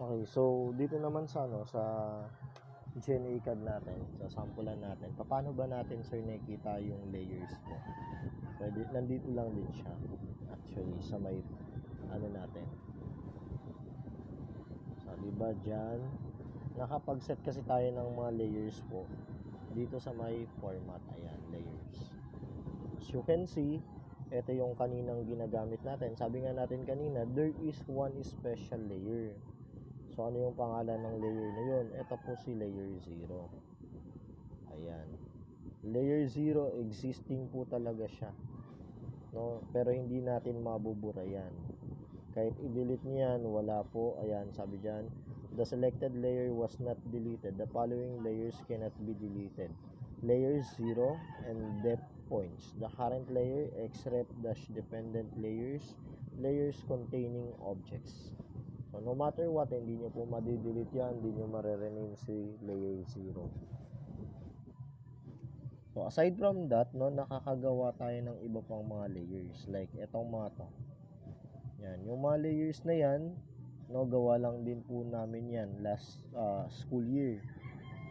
Okay, so dito naman sa sa GNA CAD natin, sa sampulan natin, paano ba natin sir nakikita yung layers mo? Pwede, nandito lang din siya actually sa may natin. So, diba dyan, nakapag-set kasi tayo ng mga layers po dito sa may format. Ayan, layers. As you can see, ito yung kaninang ginagamit natin. Sabi nga natin kanina, there is one special layer. So, ano yung pangalan ng layer na yun? Ito po si layer 0. Ayan. Layer 0, existing po talaga siya. No? Pero hindi natin mabubura yan. Kahit i-delete niyan, wala po. Ayan, sabi dyan, the selected layer was not deleted. The following layers cannot be deleted. Layer 0 and depth points. The current layer, exrep dash dependent layers, layers containing objects. So, no matter what, hindi nyo po madidelete yan, hindi nyo marirename si layer 0. So, aside from that, no, nakakagawa tayo ng iba pang mga layers. Like, etong mga to. Yan, yung mga layers na yan, no, gawa lang din po namin yan last school year.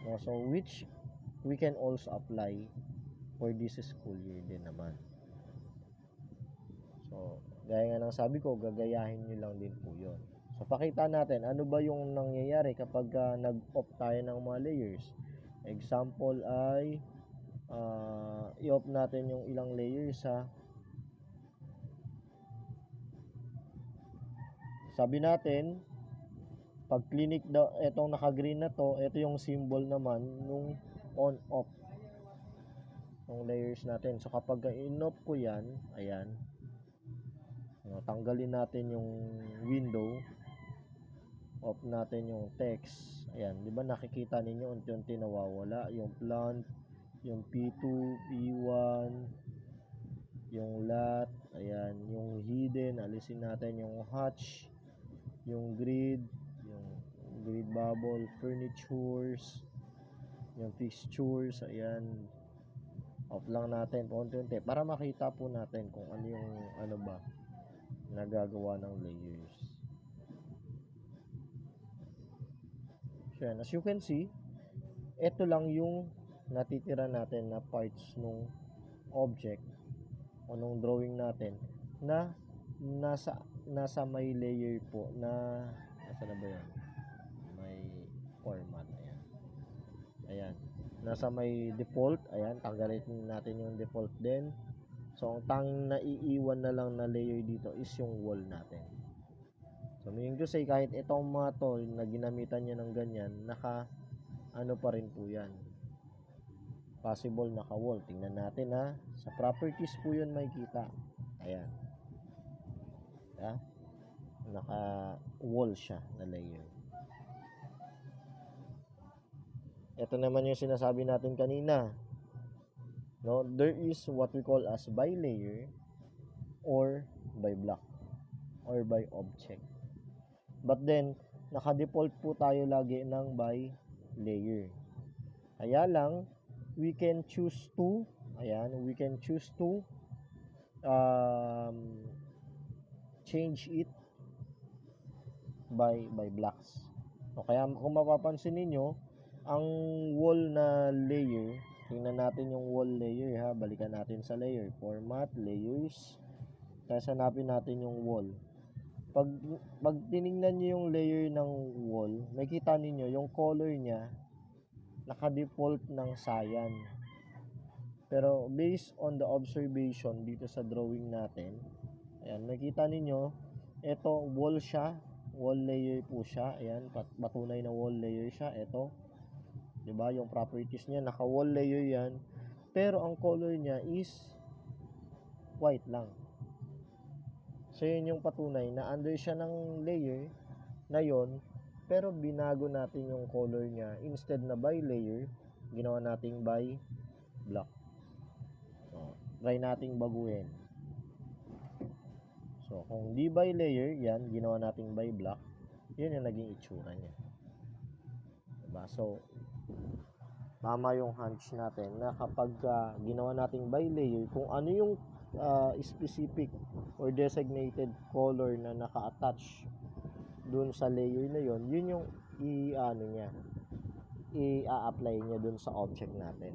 No, so, which we can also apply for this school year din naman. So, gaya nga ng sabi ko, gagayahin nyo lang din po yun. So, pakita natin, ano ba yung nangyayari kapag nag-off tayo ng mga layers. Example ay, i-off natin yung ilang layers ha. Sabi natin, pag clinic daw, etong naka-green na to, ito yung symbol naman nung on-off ng layers natin. So, kapag in-off ko yan, ayan, tanggalin natin yung window, off natin yung text. Ayan, di ba nakikita ninyo unti-unti nawawala yung plant, yung P2, P1, yung lot, ayan, yung hidden, alisin natin yung hatch, yung grid bubble, furnitures, yung fixtures, ayan, off lang natin unti-unti para makita po natin kung ano yung nagagawa ng layers. So, yan. As you can see, ito lang yung natitira natin na parts nung object o nung drawing natin na nasa may layer po na nasa na ba yan? May format. Ayan. Nasa may default. Ayan. Tanggalin natin yung default din. So, ang tanging naiiwan na lang na layer dito is yung wall natin. So, meaning to say, kahit itong mga to na ginamitan nyo ng ganyan, pa rin po yan. Possible naka-wall. Tingnan natin ha. Sa properties po yun makikita. Ayan. Naka-wall siya na layer. Ito naman yung sinasabi natin kanina. No, there is what we call as by layer or by block or by object. But then, naka-default po tayo lagi ng by layer. Kaya lang, we can choose to change it by blocks. O kaya kung mapapansin niyo, ang wall na layer, tingnan natin yung wall layer ha, balikan natin sa layer, format, layers, tapos hanapin natin yung wall. Pag tiningnan niyo yung layer ng wall, makita niyo yung color niya naka-default ng cyan. Pero based on the observation dito sa drawing natin, ayan, makita niyo ito wall siya, wall layer po siya. Ayan, patunay na wall layer siya. Ito, 'di ba? Yung properties niya naka-wall layer 'yan. Pero ang color niya is white lang. So, yun yung patunay na under siya ng layer na yon, pero binago natin yung color niya. Instead na by layer, ginawa nating by block. So, try nating baguhin. So, kung di by layer, yan, ginawa nating by block, yun yung naging itsura niya. Diba? So, tama yung hunch natin na kapag ginawa nating by layer, kung ano yung specific or designated color na naka-attach dun sa layer na yon, yun yung i-ano niya, i-apply niya dun sa object natin.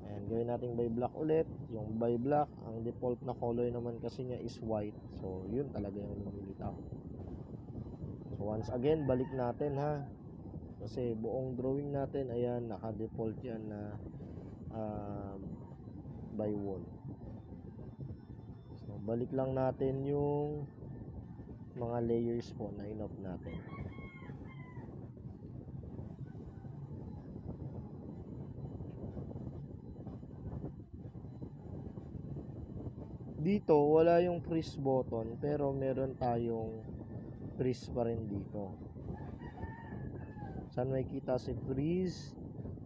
Ayan, gawin natin by block ulit. Yung by block, ang default na color naman kasi niya is white. So, yun talaga yung lumilitaw. So, once again, balik natin ha. Kasi buong drawing natin, ayan, naka-default yan na by wall. So, balik lang natin yung mga layers po na in-off natin. Dito, wala yung freeze button, pero meron tayong freeze pa rin dito. Saan may kita si freeze?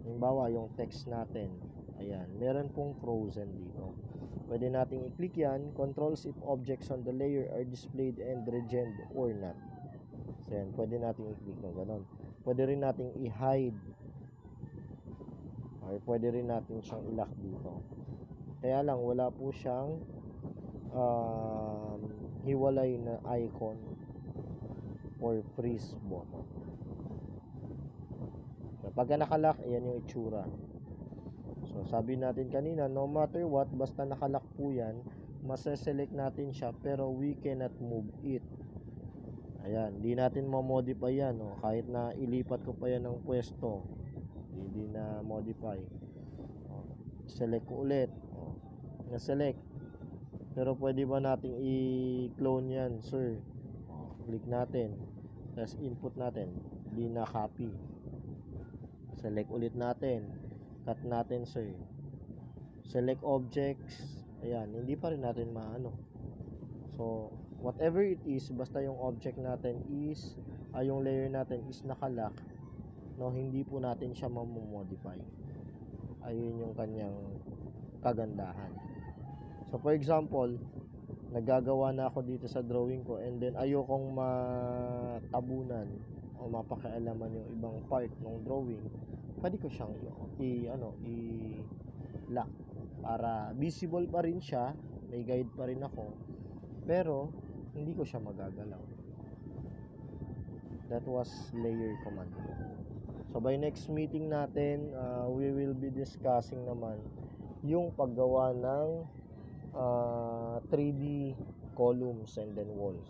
Halimbawa, yung text natin. Ayan, meron pong frozen dito. Pwede nating i-click yan. Controls if objects on the layer are displayed and regened or not. So, yan, pwede nating i-click na gano'n. Pwede rin nating i-hide. Or pwede rin natin siyang i-lock dito. Kaya lang, wala po siyang hiwalay na icon or freeze button. So, pagka nakalock, ayan yung itsura. So, sabi natin kanina, no matter what, basta nakalock po yan, masaselect natin siya, pero we cannot move it. Ayan, di natin ma-modify yan. No? Kahit na ilipat ko pa yan ng pwesto, hindi na modify. Select ko ulit. Na-select. Pero pwede ba nating i-clone yan, sir? Click natin. Tapos input natin. Di na copy. Select ulit natin. Cut natin, sir. Select objects. Ayan, hindi pa rin natin maano. So, whatever it is, basta yung object natin is, yung layer natin is nakalock, no, hindi po natin siya mamomodify. Ayun yung kanyang kagandahan. So, for example, nagagawa na ako dito sa drawing ko and then ayokong matabunan o mapakialaman yung ibang part ng drawing. Pwede ko siyang i-lock para visible pa rin siya, may guide pa rin ako, pero hindi ko siya magagalaw. That was layer command. So by next meeting natin, we will be discussing naman yung paggawa ng 3D columns and then walls.